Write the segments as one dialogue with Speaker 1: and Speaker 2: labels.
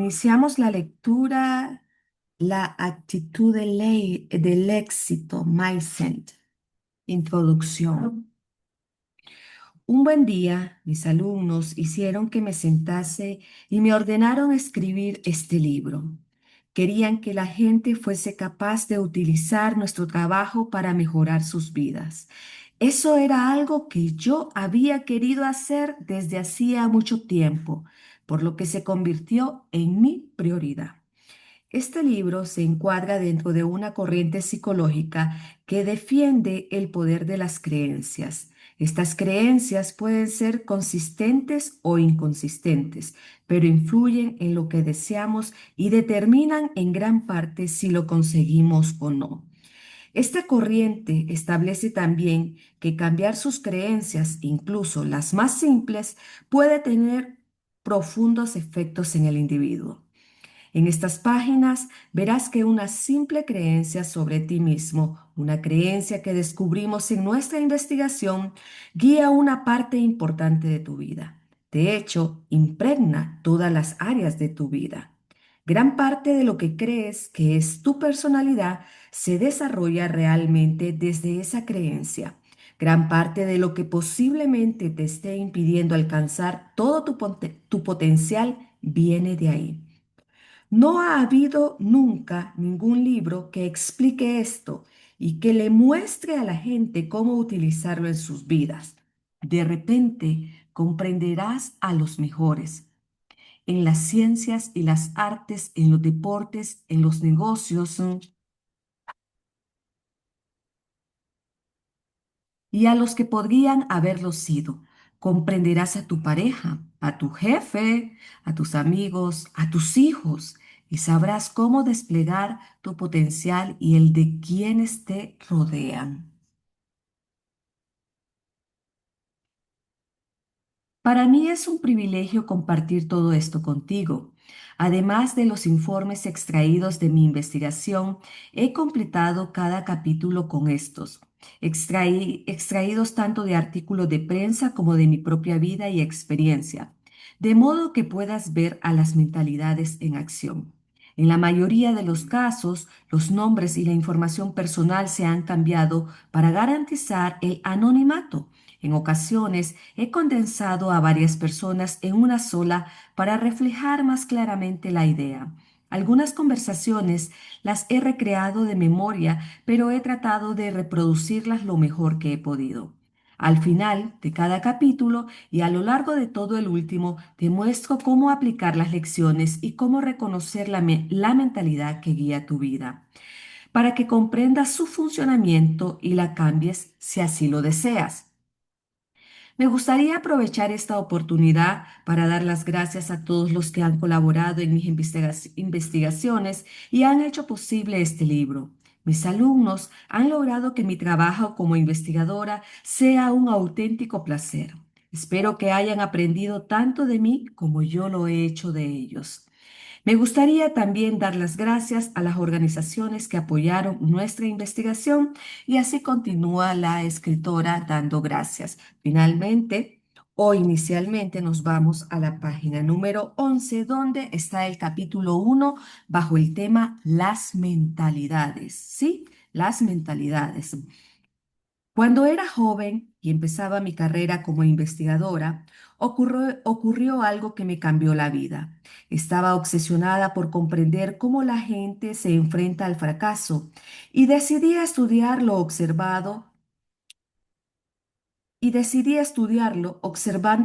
Speaker 1: Iniciamos la lectura, la actitud del éxito, mindset, introducción. Un buen día, mis alumnos hicieron que me sentase y me ordenaron escribir este libro. Querían que la gente fuese capaz de utilizar nuestro trabajo para mejorar sus vidas. Eso era algo que yo había querido hacer desde hacía mucho tiempo, por lo que se convirtió en mi prioridad. Este libro se encuadra dentro de una corriente psicológica que defiende el poder de las creencias. Estas creencias pueden ser consistentes o inconsistentes, pero influyen en lo que deseamos y determinan en gran parte si lo conseguimos o no. Esta corriente establece también que cambiar sus creencias, incluso las más simples, puede tener profundos efectos en el individuo. En estas páginas verás que una simple creencia sobre ti mismo, una creencia que descubrimos en nuestra investigación, guía una parte importante de tu vida. De hecho, impregna todas las áreas de tu vida. Gran parte de lo que crees que es tu personalidad se desarrolla realmente desde esa creencia. Gran parte de lo que posiblemente te esté impidiendo alcanzar todo tu potencial viene de ahí. No ha habido nunca ningún libro que explique esto y que le muestre a la gente cómo utilizarlo en sus vidas. De repente comprenderás a los mejores en las ciencias y las artes, en los deportes, en los negocios, y a los que podrían haberlo sido. Comprenderás a tu pareja, a tu jefe, a tus amigos, a tus hijos, y sabrás cómo desplegar tu potencial y el de quienes te rodean. Para mí es un privilegio compartir todo esto contigo. Además de los informes extraídos de mi investigación, he completado cada capítulo con estos, extraídos tanto de artículos de prensa como de mi propia vida y experiencia, de modo que puedas ver a las mentalidades en acción. En la mayoría de los casos, los nombres y la información personal se han cambiado para garantizar el anonimato. En ocasiones he condensado a varias personas en una sola para reflejar más claramente la idea. Algunas conversaciones las he recreado de memoria, pero he tratado de reproducirlas lo mejor que he podido. Al final de cada capítulo y a lo largo de todo el último, te muestro cómo aplicar las lecciones y cómo reconocer la mentalidad que guía tu vida, para que comprendas su funcionamiento y la cambies si así lo deseas. Me gustaría aprovechar esta oportunidad para dar las gracias a todos los que han colaborado en mis investigaciones y han hecho posible este libro. Mis alumnos han logrado que mi trabajo como investigadora sea un auténtico placer. Espero que hayan aprendido tanto de mí como yo lo he hecho de ellos. Me gustaría también dar las gracias a las organizaciones que apoyaron nuestra investigación y así continúa la escritora dando gracias. Finalmente, o inicialmente nos vamos a la página número 11, donde está el capítulo 1 bajo el tema las mentalidades. ¿Sí? Las mentalidades. Cuando era joven y empezaba mi carrera como investigadora, ocurrió algo que me cambió la vida. Estaba obsesionada por comprender cómo la gente se enfrenta al fracaso y decidí estudiarlo observando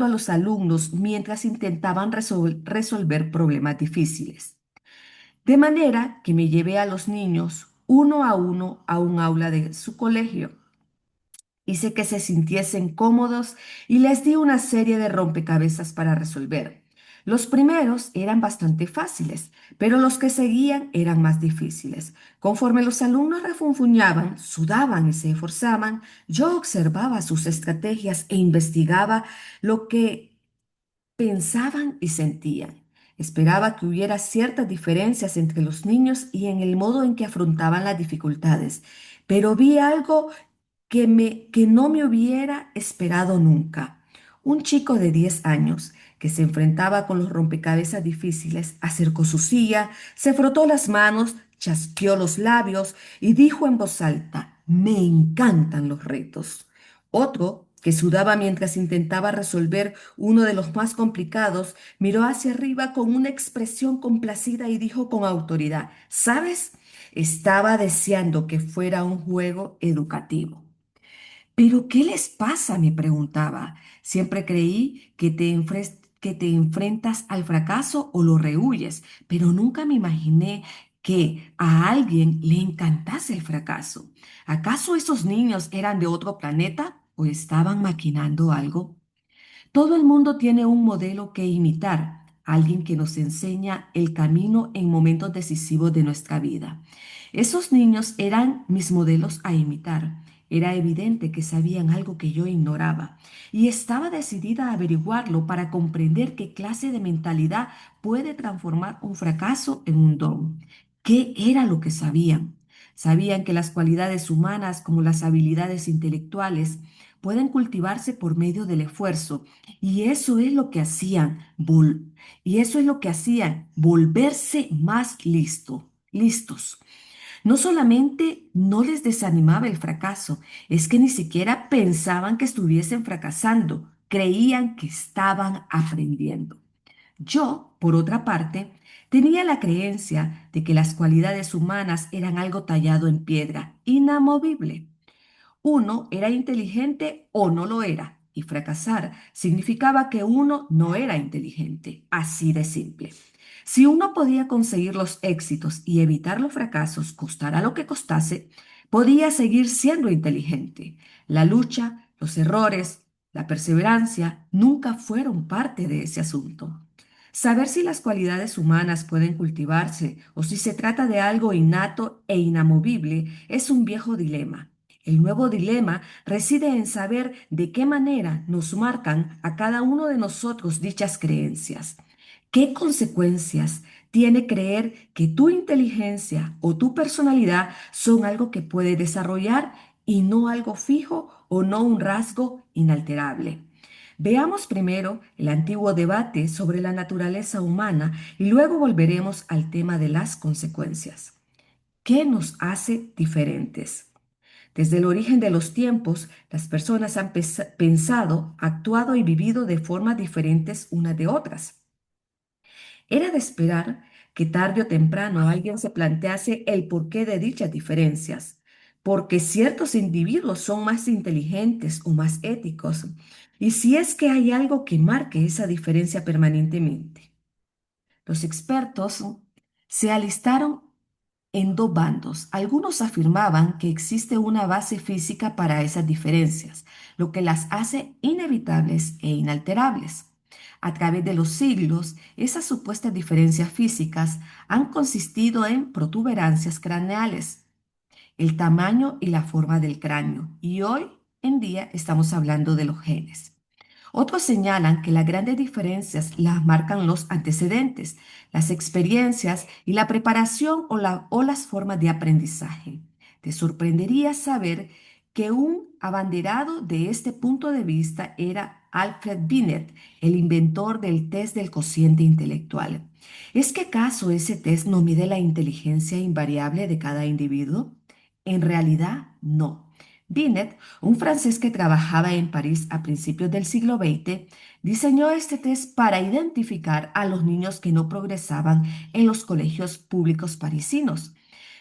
Speaker 1: a los alumnos mientras intentaban resolver problemas difíciles. De manera que me llevé a los niños uno a un aula de su colegio. Hice que se sintiesen cómodos y les di una serie de rompecabezas para resolver. Los primeros eran bastante fáciles, pero los que seguían eran más difíciles. Conforme los alumnos refunfuñaban, sudaban y se esforzaban, yo observaba sus estrategias e investigaba lo que pensaban y sentían. Esperaba que hubiera ciertas diferencias entre los niños y en el modo en que afrontaban las dificultades, pero vi algo que no me hubiera esperado nunca. Un chico de 10 años que se enfrentaba con los rompecabezas difíciles, acercó su silla, se frotó las manos, chasqueó los labios y dijo en voz alta, me encantan los retos. Otro, que sudaba mientras intentaba resolver uno de los más complicados, miró hacia arriba con una expresión complacida y dijo con autoridad, ¿sabes? Estaba deseando que fuera un juego educativo. ¿Pero qué les pasa? Me preguntaba. Siempre creí que te enfrentas al fracaso o lo rehuyes, pero nunca me imaginé que a alguien le encantase el fracaso. ¿Acaso esos niños eran de otro planeta o estaban maquinando algo? Todo el mundo tiene un modelo que imitar, alguien que nos enseña el camino en momentos decisivos de nuestra vida. Esos niños eran mis modelos a imitar. Era evidente que sabían algo que yo ignoraba y estaba decidida a averiguarlo para comprender qué clase de mentalidad puede transformar un fracaso en un don. ¿Qué era lo que sabían? Sabían que las cualidades humanas como las habilidades intelectuales pueden cultivarse por medio del esfuerzo y eso es lo que hacían, y eso es lo que hacían, volverse más listos. No solamente no les desanimaba el fracaso, es que ni siquiera pensaban que estuviesen fracasando, creían que estaban aprendiendo. Yo, por otra parte, tenía la creencia de que las cualidades humanas eran algo tallado en piedra, inamovible. Uno era inteligente o no lo era, y fracasar significaba que uno no era inteligente, así de simple. Si uno podía conseguir los éxitos y evitar los fracasos, costara lo que costase, podía seguir siendo inteligente. La lucha, los errores, la perseverancia nunca fueron parte de ese asunto. Saber si las cualidades humanas pueden cultivarse o si se trata de algo innato e inamovible es un viejo dilema. El nuevo dilema reside en saber de qué manera nos marcan a cada uno de nosotros dichas creencias. ¿Qué consecuencias tiene creer que tu inteligencia o tu personalidad son algo que puede desarrollar y no algo fijo o no un rasgo inalterable? Veamos primero el antiguo debate sobre la naturaleza humana y luego volveremos al tema de las consecuencias. ¿Qué nos hace diferentes? Desde el origen de los tiempos, las personas han pensado, actuado y vivido de formas diferentes unas de otras. Era de esperar que tarde o temprano alguien se plantease el porqué de dichas diferencias, porque ciertos individuos son más inteligentes o más éticos, y si es que hay algo que marque esa diferencia permanentemente. Los expertos se alistaron en dos bandos. Algunos afirmaban que existe una base física para esas diferencias, lo que las hace inevitables e inalterables. A través de los siglos, esas supuestas diferencias físicas han consistido en protuberancias craneales, el tamaño y la forma del cráneo, y hoy en día estamos hablando de los genes. Otros señalan que las grandes diferencias las marcan los antecedentes, las experiencias y la preparación o las formas de aprendizaje. Te sorprendería saber que un abanderado de este punto de vista era Alfred Binet, el inventor del test del cociente intelectual. ¿Es que acaso ese test no mide la inteligencia invariable de cada individuo? En realidad, no. Binet, un francés que trabajaba en París a principios del siglo XX, diseñó este test para identificar a los niños que no progresaban en los colegios públicos parisinos,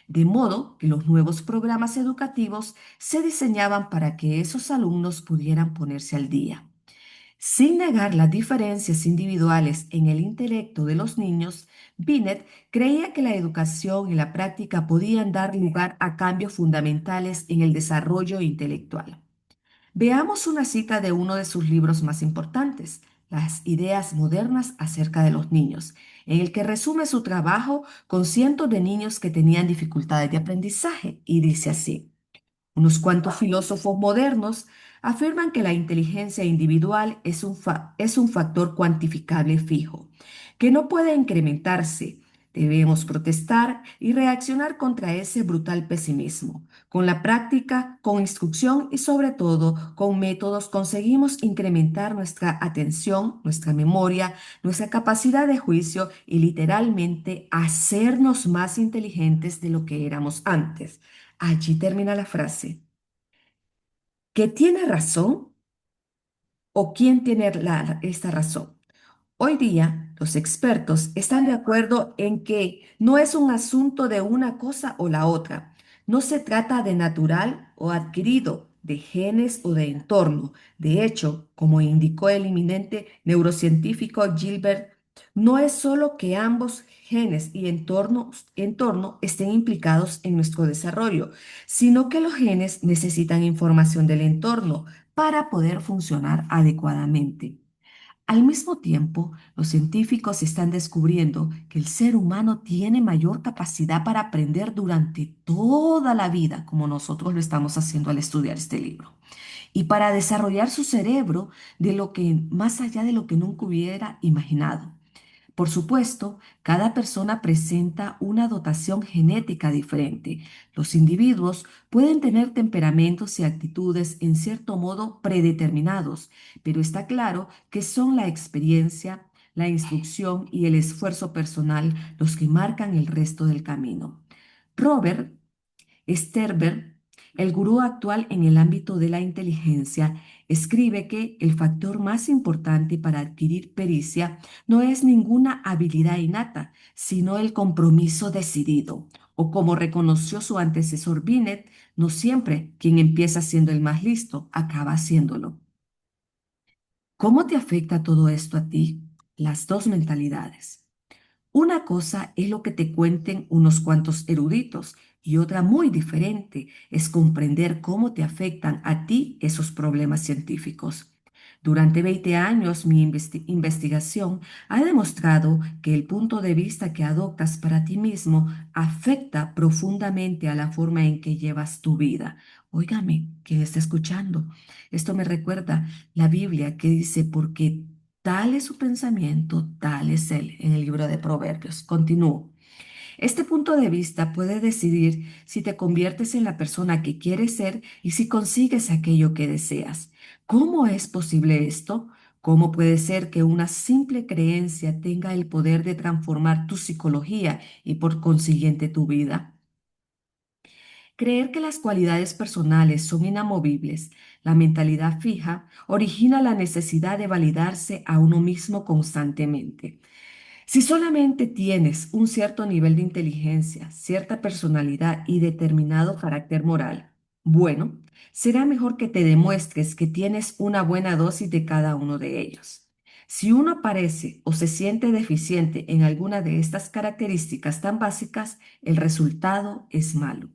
Speaker 1: de modo que los nuevos programas educativos se diseñaban para que esos alumnos pudieran ponerse al día. Sin negar las diferencias individuales en el intelecto de los niños, Binet creía que la educación y la práctica podían dar lugar a cambios fundamentales en el desarrollo intelectual. Veamos una cita de uno de sus libros más importantes, Las ideas modernas acerca de los niños, en el que resume su trabajo con cientos de niños que tenían dificultades de aprendizaje, y dice así. Unos cuantos filósofos modernos afirman que la inteligencia individual es un factor cuantificable fijo, que no puede incrementarse, Debemos protestar y reaccionar contra ese brutal pesimismo. Con la práctica, con instrucción y sobre todo con métodos conseguimos incrementar nuestra atención, nuestra memoria, nuestra capacidad de juicio y literalmente hacernos más inteligentes de lo que éramos antes. Allí termina la frase. ¿Que tiene razón o quién tiene esta razón? Hoy día, los expertos están de acuerdo en que no es un asunto de una cosa o la otra. No se trata de natural o adquirido, de genes o de entorno. De hecho, como indicó el eminente neurocientífico Gilbert, no es solo que ambos genes y entorno estén implicados en nuestro desarrollo, sino que los genes necesitan información del entorno para poder funcionar adecuadamente. Al mismo tiempo, los científicos están descubriendo que el ser humano tiene mayor capacidad para aprender durante toda la vida, como nosotros lo estamos haciendo al estudiar este libro, y para desarrollar su cerebro de lo que más allá de lo que nunca hubiera imaginado. Por supuesto, cada persona presenta una dotación genética diferente. Los individuos pueden tener temperamentos y actitudes en cierto modo predeterminados, pero está claro que son la experiencia, la instrucción y el esfuerzo personal los que marcan el resto del camino. Robert Sternberg, el gurú actual en el ámbito de la inteligencia, escribe que el factor más importante para adquirir pericia no es ninguna habilidad innata, sino el compromiso decidido. O como reconoció su antecesor Binet, no siempre quien empieza siendo el más listo acaba haciéndolo. ¿Cómo te afecta todo esto a ti? Las dos mentalidades. Una cosa es lo que te cuenten unos cuantos eruditos y otra muy diferente es comprender cómo te afectan a ti esos problemas científicos. Durante 20 años mi investigación ha demostrado que el punto de vista que adoptas para ti mismo afecta profundamente a la forma en que llevas tu vida. Óigame, ¿quién está escuchando? Esto me recuerda la Biblia que dice, porque tal es su pensamiento, tal es él, en el libro de Proverbios. Continúo. Este punto de vista puede decidir si te conviertes en la persona que quieres ser y si consigues aquello que deseas. ¿Cómo es posible esto? ¿Cómo puede ser que una simple creencia tenga el poder de transformar tu psicología y por consiguiente tu vida? Creer que las cualidades personales son inamovibles, la mentalidad fija, origina la necesidad de validarse a uno mismo constantemente. Si solamente tienes un cierto nivel de inteligencia, cierta personalidad y determinado carácter moral, bueno, será mejor que te demuestres que tienes una buena dosis de cada uno de ellos. Si uno parece o se siente deficiente en alguna de estas características tan básicas, el resultado es malo.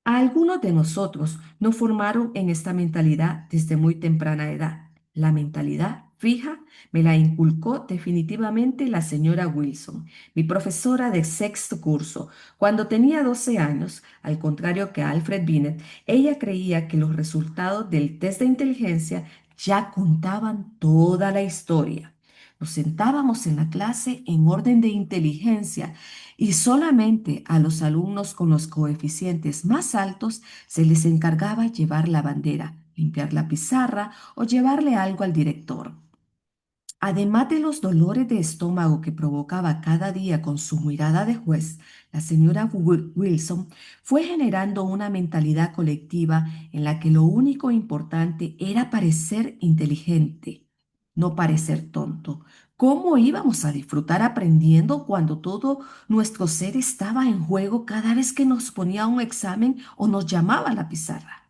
Speaker 1: A algunos de nosotros nos formaron en esta mentalidad desde muy temprana edad. La mentalidad fija me la inculcó definitivamente la señora Wilson, mi profesora de sexto curso. Cuando tenía 12 años, al contrario que Alfred Binet, ella creía que los resultados del test de inteligencia ya contaban toda la historia. Nos sentábamos en la clase en orden de inteligencia y solamente a los alumnos con los coeficientes más altos se les encargaba llevar la bandera, limpiar la pizarra o llevarle algo al director. Además de los dolores de estómago que provocaba cada día con su mirada de juez, la señora Wilson fue generando una mentalidad colectiva en la que lo único importante era parecer inteligente, no parecer tonto. ¿Cómo íbamos a disfrutar aprendiendo cuando todo nuestro ser estaba en juego cada vez que nos ponía un examen o nos llamaba a la pizarra?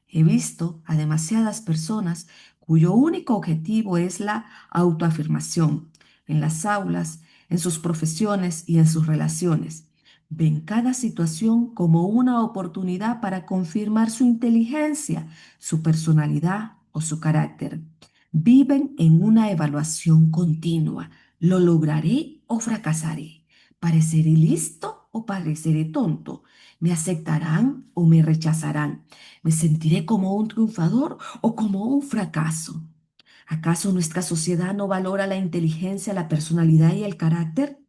Speaker 1: He visto a demasiadas personas cuyo único objetivo es la autoafirmación en las aulas, en sus profesiones y en sus relaciones. Ven cada situación como una oportunidad para confirmar su inteligencia, su personalidad o su carácter. Viven en una evaluación continua. ¿Lo lograré o fracasaré? ¿Pareceré listo o pareceré tonto? ¿Me aceptarán o me rechazarán? ¿Me sentiré como un triunfador o como un fracaso? ¿Acaso nuestra sociedad no valora la inteligencia, la personalidad y el carácter?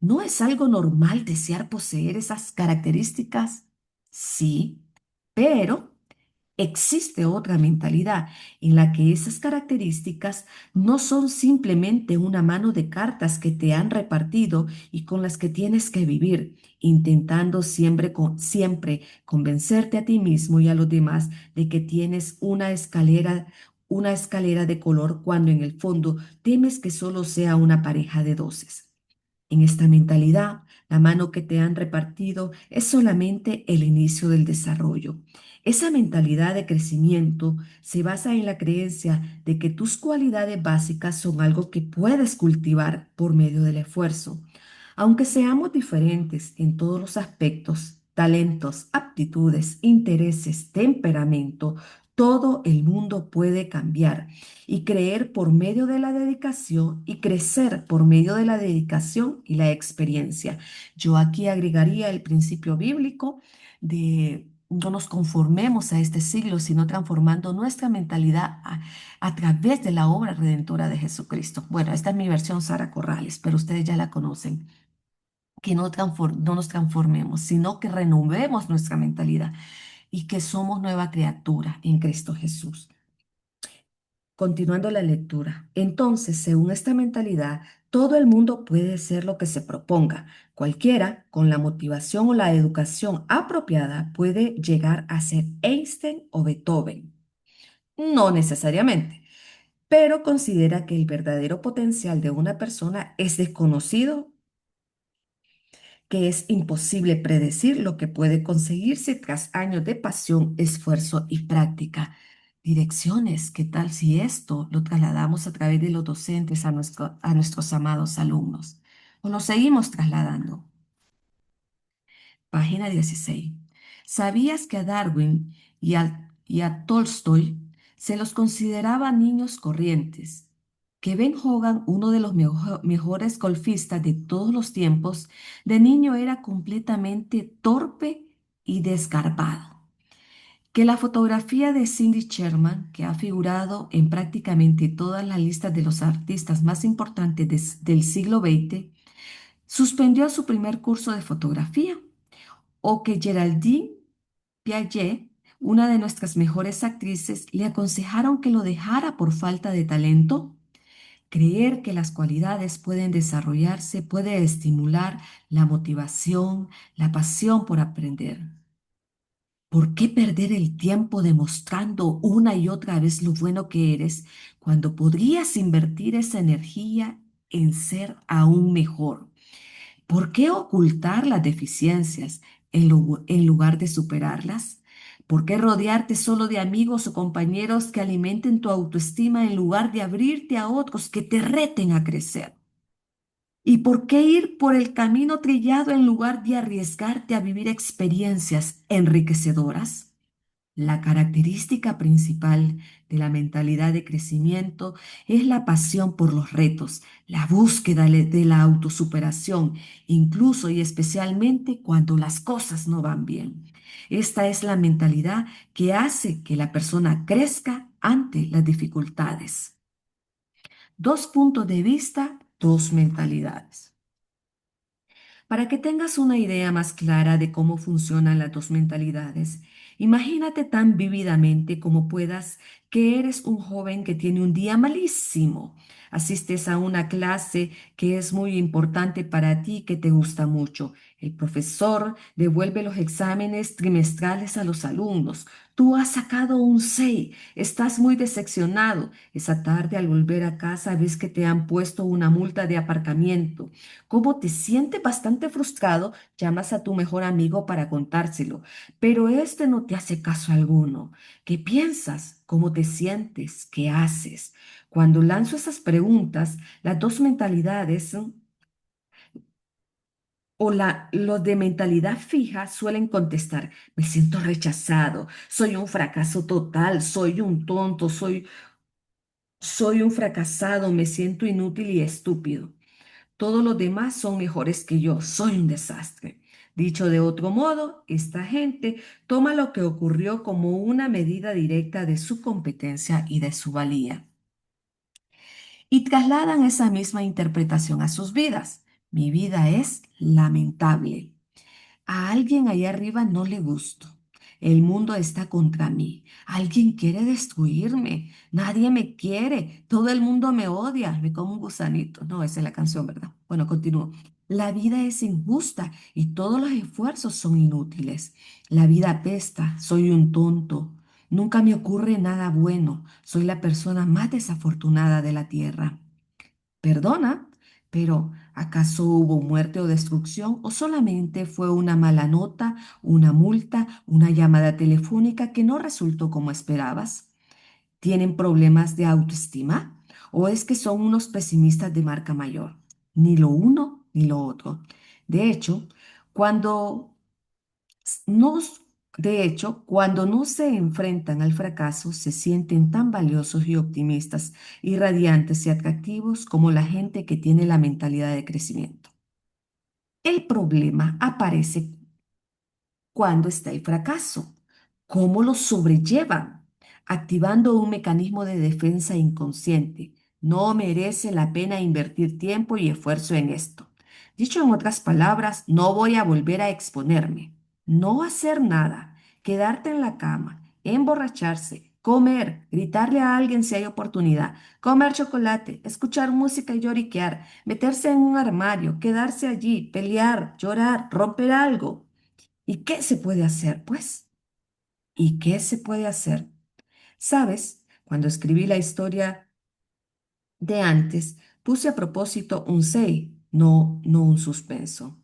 Speaker 1: ¿No es algo normal desear poseer esas características? Sí, pero existe otra mentalidad en la que esas características no son simplemente una mano de cartas que te han repartido y con las que tienes que vivir, intentando siempre convencerte a ti mismo y a los demás de que tienes una escalera de color cuando en el fondo temes que solo sea una pareja de doces. En esta mentalidad, la mano que te han repartido es solamente el inicio del desarrollo. Esa mentalidad de crecimiento se basa en la creencia de que tus cualidades básicas son algo que puedes cultivar por medio del esfuerzo. Aunque seamos diferentes en todos los aspectos, talentos, aptitudes, intereses, temperamento, todo el mundo puede cambiar y creer por medio de la dedicación y crecer por medio de la dedicación y la experiencia. Yo aquí agregaría el principio bíblico de no nos conformemos a este siglo, sino transformando nuestra mentalidad a través de la obra redentora de Jesucristo. Bueno, esta es mi versión Sara Corrales, pero ustedes ya la conocen. Que no nos transformemos, sino que renovemos nuestra mentalidad y que somos nueva criatura en Cristo Jesús. Continuando la lectura. Entonces, según esta mentalidad, todo el mundo puede ser lo que se proponga. Cualquiera, con la motivación o la educación apropiada, puede llegar a ser Einstein o Beethoven. No necesariamente, pero considera que el verdadero potencial de una persona es desconocido, que es imposible predecir lo que puede conseguirse tras años de pasión, esfuerzo y práctica. Direcciones, ¿qué tal si esto lo trasladamos a través de los docentes a nuestros amados alumnos? ¿O lo seguimos trasladando? Página 16. ¿Sabías que a Darwin y a Tolstoy se los consideraba niños corrientes? Que Ben Hogan, uno de los mejores golfistas de todos los tiempos, de niño era completamente torpe y desgarbado. Que la fotografía de Cindy Sherman, que ha figurado en prácticamente todas las listas de los artistas más importantes del siglo XX, suspendió su primer curso de fotografía, o que Geraldine Piaget, una de nuestras mejores actrices, le aconsejaron que lo dejara por falta de talento. Creer que las cualidades pueden desarrollarse puede estimular la motivación, la pasión por aprender. ¿Por qué perder el tiempo demostrando una y otra vez lo bueno que eres cuando podrías invertir esa energía en ser aún mejor? ¿Por qué ocultar las deficiencias en lugar de superarlas? ¿Por qué rodearte solo de amigos o compañeros que alimenten tu autoestima en lugar de abrirte a otros que te reten a crecer? ¿Y por qué ir por el camino trillado en lugar de arriesgarte a vivir experiencias enriquecedoras? La característica principal de la mentalidad de crecimiento es la pasión por los retos, la búsqueda de la autosuperación, incluso y especialmente cuando las cosas no van bien. Esta es la mentalidad que hace que la persona crezca ante las dificultades. Dos puntos de vista, dos mentalidades. Para que tengas una idea más clara de cómo funcionan las dos mentalidades, imagínate tan vívidamente como puedas que eres un joven que tiene un día malísimo. Asistes a una clase que es muy importante para ti, que te gusta mucho. El profesor devuelve los exámenes trimestrales a los alumnos. Tú has sacado un 6, estás muy decepcionado. Esa tarde al volver a casa ves que te han puesto una multa de aparcamiento. Como te sientes bastante frustrado, llamas a tu mejor amigo para contárselo, pero este no te hace caso alguno. ¿Qué piensas? ¿Cómo te sientes? ¿Qué haces? Cuando lanzo esas preguntas, las dos mentalidades los de mentalidad fija suelen contestar: me siento rechazado, soy un fracaso total, soy un tonto, soy un fracasado, me siento inútil y estúpido. Todos los demás son mejores que yo, soy un desastre. Dicho de otro modo, esta gente toma lo que ocurrió como una medida directa de su competencia y de su valía y trasladan esa misma interpretación a sus vidas. Mi vida es lamentable. A alguien allá arriba no le gusto. El mundo está contra mí. Alguien quiere destruirme. Nadie me quiere. Todo el mundo me odia. Me como un gusanito. No, esa es la canción, ¿verdad? Bueno, continúo. La vida es injusta y todos los esfuerzos son inútiles. La vida apesta. Soy un tonto. Nunca me ocurre nada bueno. Soy la persona más desafortunada de la tierra. Perdona, pero ¿acaso hubo muerte o destrucción o solamente fue una mala nota, una multa, una llamada telefónica que no resultó como esperabas? ¿Tienen problemas de autoestima o es que son unos pesimistas de marca mayor? Ni lo uno ni lo otro. De hecho, cuando nos, cuando no se enfrentan al fracaso, se sienten tan valiosos y optimistas y radiantes y atractivos como la gente que tiene la mentalidad de crecimiento. El problema aparece cuando está el fracaso. ¿Cómo lo sobrellevan? Activando un mecanismo de defensa inconsciente. No merece la pena invertir tiempo y esfuerzo en esto. Dicho en otras palabras, no voy a volver a exponerme. No hacer nada, quedarte en la cama, emborracharse, comer, gritarle a alguien si hay oportunidad, comer chocolate, escuchar música y lloriquear, meterse en un armario, quedarse allí, pelear, llorar, romper algo. ¿Y qué se puede hacer, pues? ¿Y qué se puede hacer? ¿Sabes? Cuando escribí la historia de antes, puse a propósito un 6, no un suspenso.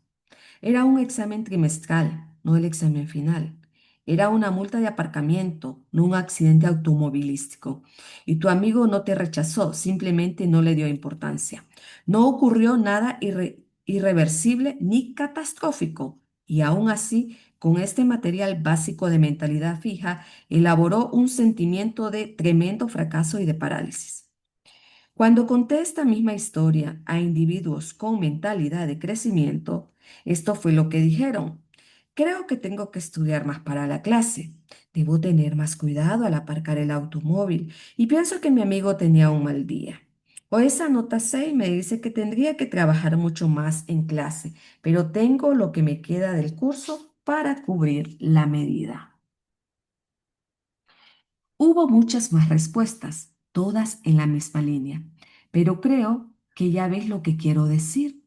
Speaker 1: Era un examen trimestral, no el examen final. Era una multa de aparcamiento, no un accidente automovilístico. Y tu amigo no te rechazó, simplemente no le dio importancia. No ocurrió nada irreversible ni catastrófico. Y aún así, con este material básico de mentalidad fija, elaboró un sentimiento de tremendo fracaso y de parálisis. Cuando conté esta misma historia a individuos con mentalidad de crecimiento, esto fue lo que dijeron. Creo que tengo que estudiar más para la clase. Debo tener más cuidado al aparcar el automóvil y pienso que mi amigo tenía un mal día. O esa nota 6 me dice que tendría que trabajar mucho más en clase, pero tengo lo que me queda del curso para cubrir la medida. Hubo muchas más respuestas, todas en la misma línea, pero creo que ya ves lo que quiero decir.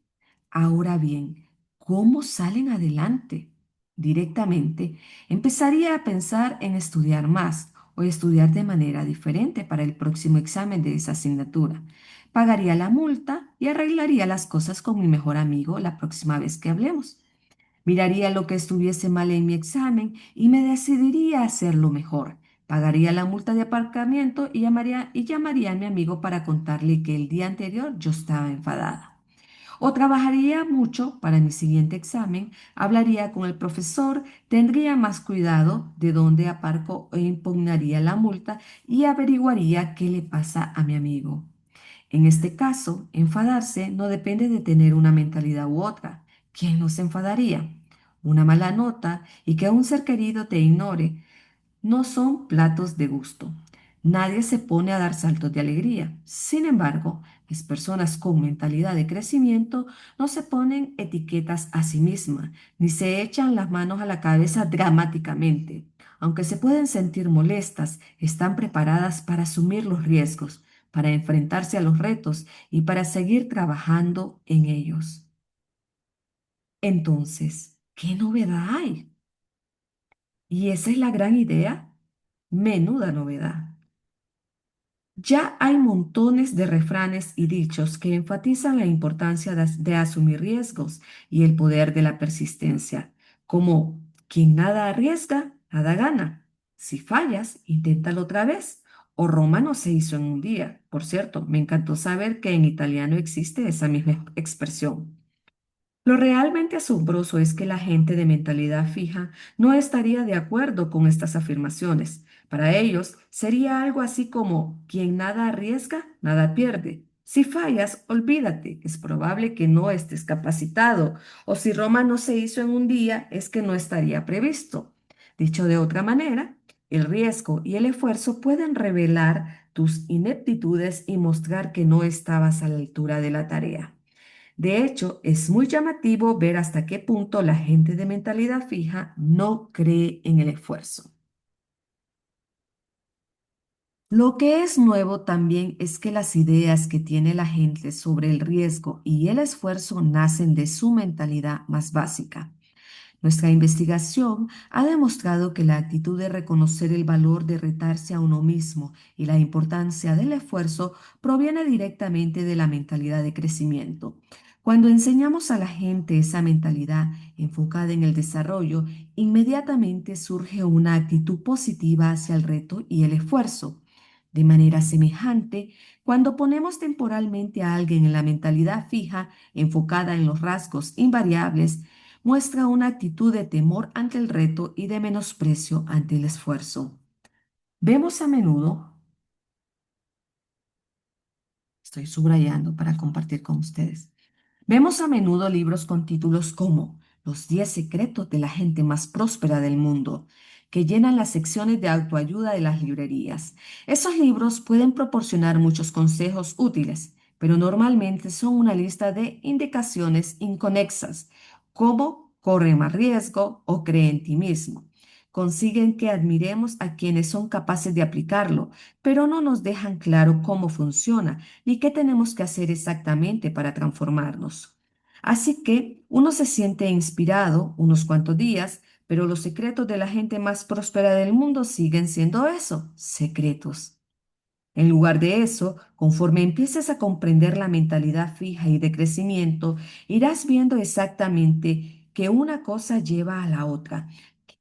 Speaker 1: Ahora bien, ¿cómo salen adelante? Directamente, empezaría a pensar en estudiar más o estudiar de manera diferente para el próximo examen de esa asignatura. Pagaría la multa y arreglaría las cosas con mi mejor amigo la próxima vez que hablemos. Miraría lo que estuviese mal en mi examen y me decidiría a hacerlo mejor. Pagaría la multa de aparcamiento y llamaría a mi amigo para contarle que el día anterior yo estaba enfadada. O trabajaría mucho para mi siguiente examen, hablaría con el profesor, tendría más cuidado de dónde aparco e impugnaría la multa y averiguaría qué le pasa a mi amigo. En este caso, enfadarse no depende de tener una mentalidad u otra. ¿Quién nos enfadaría? Una mala nota y que un ser querido te ignore no son platos de gusto. Nadie se pone a dar saltos de alegría. Sin embargo, las personas con mentalidad de crecimiento no se ponen etiquetas a sí mismas, ni se echan las manos a la cabeza dramáticamente. Aunque se pueden sentir molestas, están preparadas para asumir los riesgos, para enfrentarse a los retos y para seguir trabajando en ellos. Entonces, ¿qué novedad hay? Y esa es la gran idea. Menuda novedad. Ya hay montones de refranes y dichos que enfatizan la importancia de asumir riesgos y el poder de la persistencia, como quien nada arriesga, nada gana. Si fallas, inténtalo otra vez. O Roma no se hizo en un día. Por cierto, me encantó saber que en italiano existe esa misma expresión. Lo realmente asombroso es que la gente de mentalidad fija no estaría de acuerdo con estas afirmaciones. Para ellos sería algo así como, quien nada arriesga, nada pierde. Si fallas, olvídate, es probable que no estés capacitado, o si Roma no se hizo en un día, es que no estaría previsto. Dicho de otra manera, el riesgo y el esfuerzo pueden revelar tus ineptitudes y mostrar que no estabas a la altura de la tarea. De hecho, es muy llamativo ver hasta qué punto la gente de mentalidad fija no cree en el esfuerzo. Lo que es nuevo también es que las ideas que tiene la gente sobre el riesgo y el esfuerzo nacen de su mentalidad más básica. Nuestra investigación ha demostrado que la actitud de reconocer el valor de retarse a uno mismo y la importancia del esfuerzo proviene directamente de la mentalidad de crecimiento. Cuando enseñamos a la gente esa mentalidad enfocada en el desarrollo, inmediatamente surge una actitud positiva hacia el reto y el esfuerzo. De manera semejante, cuando ponemos temporalmente a alguien en la mentalidad fija, enfocada en los rasgos invariables, muestra una actitud de temor ante el reto y de menosprecio ante el esfuerzo. Vemos a menudo, estoy subrayando para compartir con ustedes, vemos a menudo libros con títulos como Los 10 secretos de la gente más próspera del mundo, que llenan las secciones de autoayuda de las librerías. Esos libros pueden proporcionar muchos consejos útiles, pero normalmente son una lista de indicaciones inconexas, como corre más riesgo o cree en ti mismo. Consiguen que admiremos a quienes son capaces de aplicarlo, pero no nos dejan claro cómo funciona ni qué tenemos que hacer exactamente para transformarnos. Así que uno se siente inspirado unos cuantos días, pero los secretos de la gente más próspera del mundo siguen siendo eso, secretos. En lugar de eso, conforme empieces a comprender la mentalidad fija y de crecimiento, irás viendo exactamente que una cosa lleva a la otra,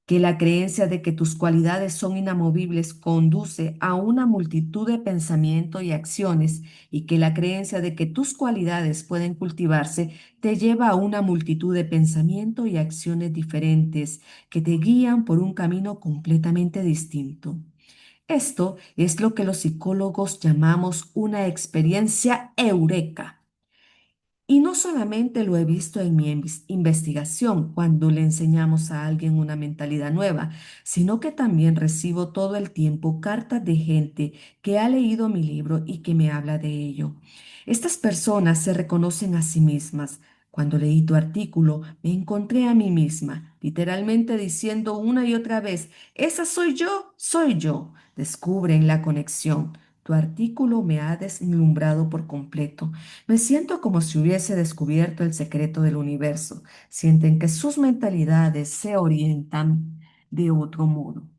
Speaker 1: que la creencia de que tus cualidades son inamovibles conduce a una multitud de pensamientos y acciones y que la creencia de que tus cualidades pueden cultivarse te lleva a una multitud de pensamientos y acciones diferentes que te guían por un camino completamente distinto. Esto es lo que los psicólogos llamamos una experiencia eureka. Y no solamente lo he visto en mi investigación cuando le enseñamos a alguien una mentalidad nueva, sino que también recibo todo el tiempo cartas de gente que ha leído mi libro y que me habla de ello. Estas personas se reconocen a sí mismas. Cuando leí tu artículo, me encontré a mí misma, literalmente diciendo una y otra vez, esa soy yo, soy yo. Descubren la conexión. Tu artículo me ha deslumbrado por completo. Me siento como si hubiese descubierto el secreto del universo. Sienten que sus mentalidades se orientan de otro modo.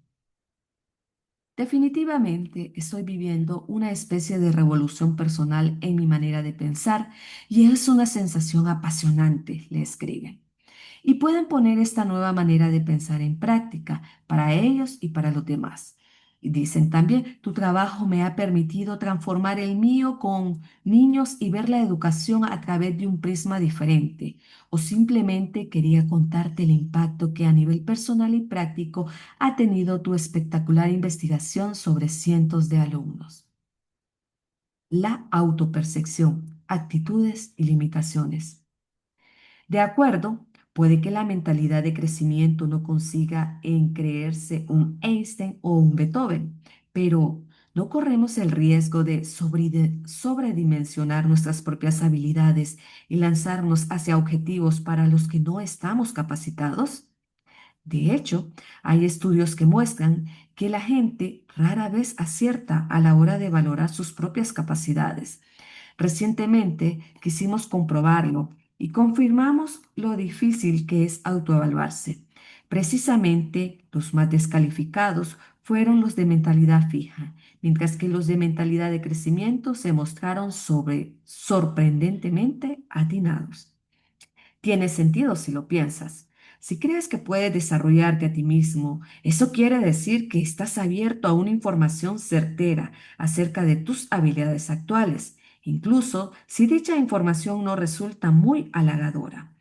Speaker 1: Definitivamente estoy viviendo una especie de revolución personal en mi manera de pensar y es una sensación apasionante, le escriben, y pueden poner esta nueva manera de pensar en práctica para ellos y para los demás. Y dicen también, tu trabajo me ha permitido transformar el mío con niños y ver la educación a través de un prisma diferente. O simplemente quería contarte el impacto que a nivel personal y práctico ha tenido tu espectacular investigación sobre cientos de alumnos. La autopercepción, actitudes y limitaciones. De acuerdo, puede que la mentalidad de crecimiento no consiga en creerse un Einstein o un Beethoven, pero no corremos el riesgo de sobredimensionar nuestras propias habilidades y lanzarnos hacia objetivos para los que no estamos capacitados. De hecho, hay estudios que muestran que la gente rara vez acierta a la hora de valorar sus propias capacidades. Recientemente quisimos comprobarlo y confirmamos lo difícil que es autoevaluarse. Precisamente los más descalificados fueron los de mentalidad fija, mientras que los de mentalidad de crecimiento se mostraron sorprendentemente atinados. Tiene sentido si lo piensas. Si crees que puedes desarrollarte a ti mismo, eso quiere decir que estás abierto a una información certera acerca de tus habilidades actuales, incluso si dicha información no resulta muy halagadora.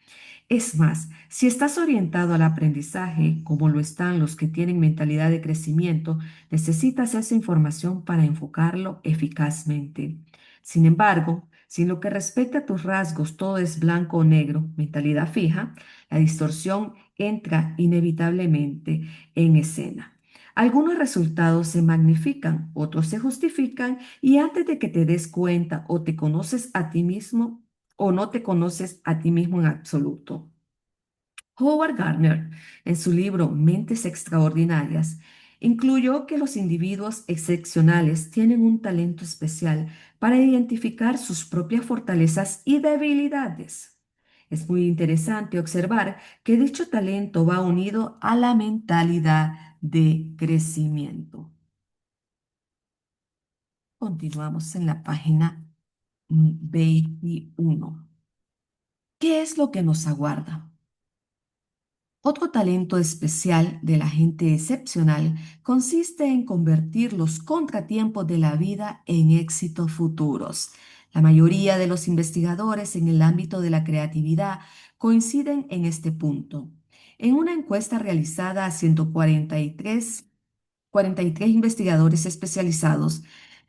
Speaker 1: Es más, si estás orientado al aprendizaje, como lo están los que tienen mentalidad de crecimiento, necesitas esa información para enfocarlo eficazmente. Sin embargo, si en lo que respecta a tus rasgos todo es blanco o negro, mentalidad fija, la distorsión entra inevitablemente en escena. Algunos resultados se magnifican, otros se justifican y antes de que te des cuenta o te conoces a ti mismo o no te conoces a ti mismo en absoluto. Howard Gardner, en su libro Mentes Extraordinarias, incluyó que los individuos excepcionales tienen un talento especial para identificar sus propias fortalezas y debilidades. Es muy interesante observar que dicho talento va unido a la mentalidad de crecimiento. Continuamos en la página 21. ¿Qué es lo que nos aguarda? Otro talento especial de la gente excepcional consiste en convertir los contratiempos de la vida en éxitos futuros. La mayoría de los investigadores en el ámbito de la creatividad coinciden en este punto. En una encuesta realizada a 143 investigadores especializados,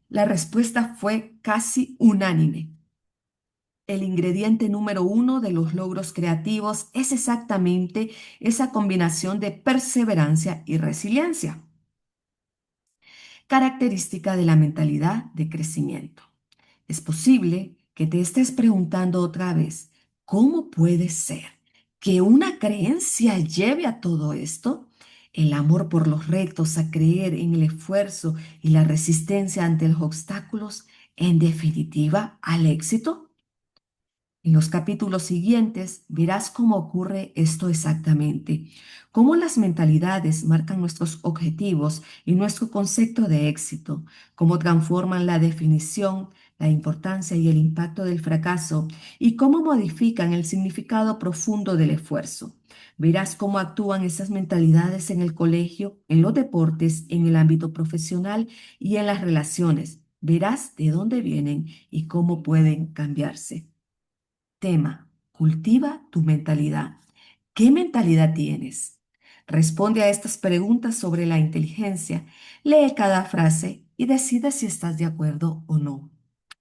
Speaker 1: la respuesta fue casi unánime. El ingrediente número uno de los logros creativos es exactamente esa combinación de perseverancia y resiliencia, característica de la mentalidad de crecimiento. Es posible que te estés preguntando otra vez, ¿cómo puede ser que una creencia lleve a todo esto? El amor por los retos, a creer en el esfuerzo y la resistencia ante los obstáculos, en definitiva, al éxito. En los capítulos siguientes verás cómo ocurre esto exactamente, cómo las mentalidades marcan nuestros objetivos y nuestro concepto de éxito, cómo transforman la definición, la importancia y el impacto del fracaso y cómo modifican el significado profundo del esfuerzo. Verás cómo actúan esas mentalidades en el colegio, en los deportes, en el ámbito profesional y en las relaciones. Verás de dónde vienen y cómo pueden cambiarse. Tema: cultiva tu mentalidad. ¿Qué mentalidad tienes? Responde a estas preguntas sobre la inteligencia. Lee cada frase y decide si estás de acuerdo o no.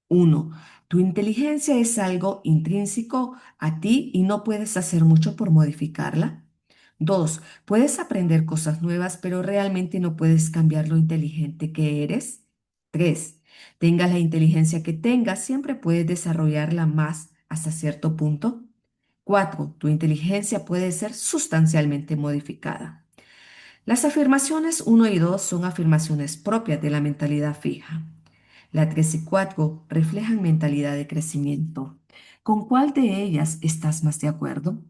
Speaker 1: 1. Tu inteligencia es algo intrínseco a ti y no puedes hacer mucho por modificarla. 2. Puedes aprender cosas nuevas, pero realmente no puedes cambiar lo inteligente que eres. 3. Tengas la inteligencia que tengas, siempre puedes desarrollarla más hasta cierto punto. 4. Tu inteligencia puede ser sustancialmente modificada. Las afirmaciones uno y 2 son afirmaciones propias de la mentalidad fija. La 3 y 4 reflejan mentalidad de crecimiento. ¿Con cuál de ellas estás más de acuerdo?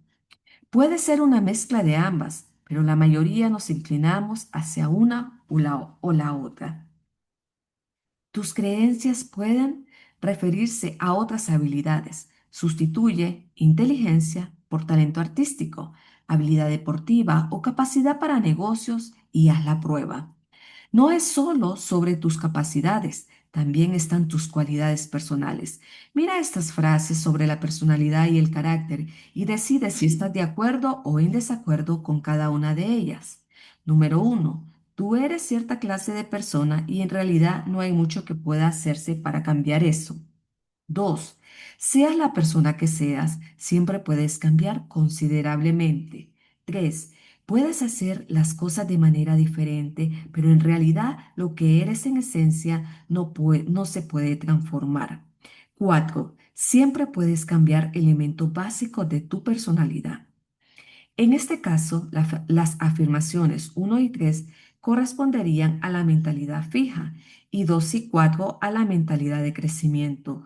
Speaker 1: Puede ser una mezcla de ambas, pero la mayoría nos inclinamos hacia una o la otra. Tus creencias pueden referirse a otras habilidades. Sustituye inteligencia por talento artístico, habilidad deportiva o capacidad para negocios y haz la prueba. No es solo sobre tus capacidades, también están tus cualidades personales. Mira estas frases sobre la personalidad y el carácter y decide si estás de acuerdo o en desacuerdo con cada una de ellas. Número uno: tú eres cierta clase de persona y en realidad no hay mucho que pueda hacerse para cambiar eso. 2. Seas la persona que seas, siempre puedes cambiar considerablemente. 3. Puedes hacer las cosas de manera diferente, pero en realidad lo que eres en esencia no se puede transformar. 4. Siempre puedes cambiar elementos básicos de tu personalidad. En este caso, las afirmaciones uno y 3 corresponderían a la mentalidad fija y 2 y 4 a la mentalidad de crecimiento.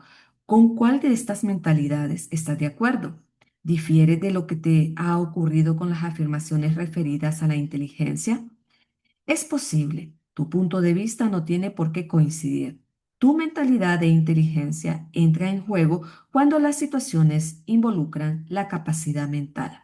Speaker 1: ¿Con cuál de estas mentalidades estás de acuerdo? ¿Difiere de lo que te ha ocurrido con las afirmaciones referidas a la inteligencia? Es posible, tu punto de vista no tiene por qué coincidir. Tu mentalidad de inteligencia entra en juego cuando las situaciones involucran la capacidad mental.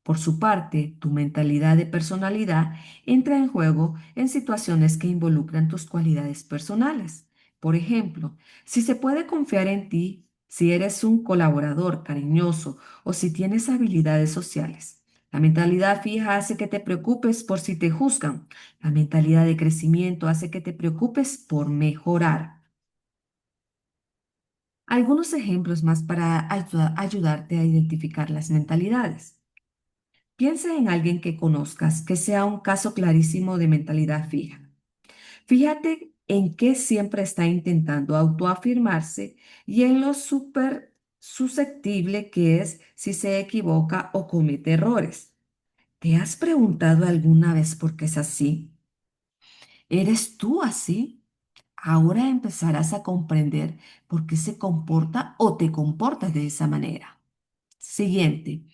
Speaker 1: Por su parte, tu mentalidad de personalidad entra en juego en situaciones que involucran tus cualidades personales. Por ejemplo, si se puede confiar en ti, si eres un colaborador cariñoso o si tienes habilidades sociales. La mentalidad fija hace que te preocupes por si te juzgan. La mentalidad de crecimiento hace que te preocupes por mejorar. Algunos ejemplos más para ayudarte a identificar las mentalidades. Piensa en alguien que conozcas que sea un caso clarísimo de mentalidad fija. Fíjate en qué siempre está intentando autoafirmarse y en lo susceptible que es si se equivoca o comete errores. ¿Te has preguntado alguna vez por qué es así? ¿Eres tú así? Ahora empezarás a comprender por qué se comporta o te comportas de esa manera. Siguiente.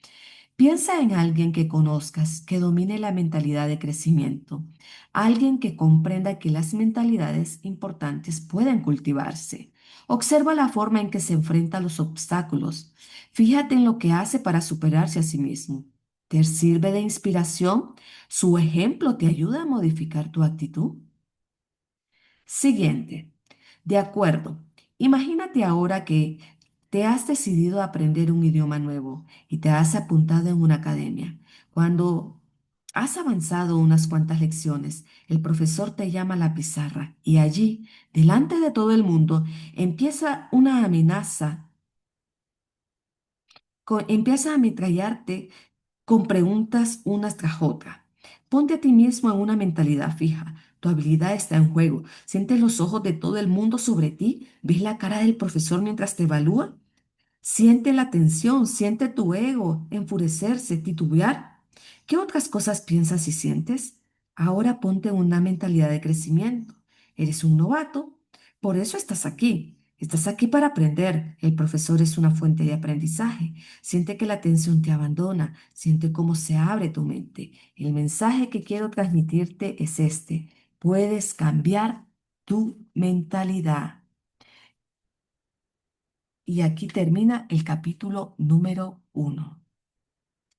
Speaker 1: Piensa en alguien que conozcas, que domine la mentalidad de crecimiento, alguien que comprenda que las mentalidades importantes pueden cultivarse. Observa la forma en que se enfrenta a los obstáculos. Fíjate en lo que hace para superarse a sí mismo. ¿Te sirve de inspiración? ¿Su ejemplo te ayuda a modificar tu actitud? Siguiente. De acuerdo. Imagínate ahora que te has decidido a aprender un idioma nuevo y te has apuntado en una academia. Cuando has avanzado unas cuantas lecciones, el profesor te llama a la pizarra y allí, delante de todo el mundo, empieza una amenaza, empieza a ametrallarte con preguntas unas tras otras. Ponte a ti mismo en una mentalidad fija. Tu habilidad está en juego. Sientes los ojos de todo el mundo sobre ti. ¿Ves la cara del profesor mientras te evalúa? Siente la tensión, siente tu ego, enfurecerse, titubear. ¿Qué otras cosas piensas y sientes? Ahora ponte en una mentalidad de crecimiento. Eres un novato, por eso estás aquí. Estás aquí para aprender. El profesor es una fuente de aprendizaje. Siente que la tensión te abandona, siente cómo se abre tu mente. El mensaje que quiero transmitirte es este. Puedes cambiar tu mentalidad. Y aquí termina el capítulo número 1.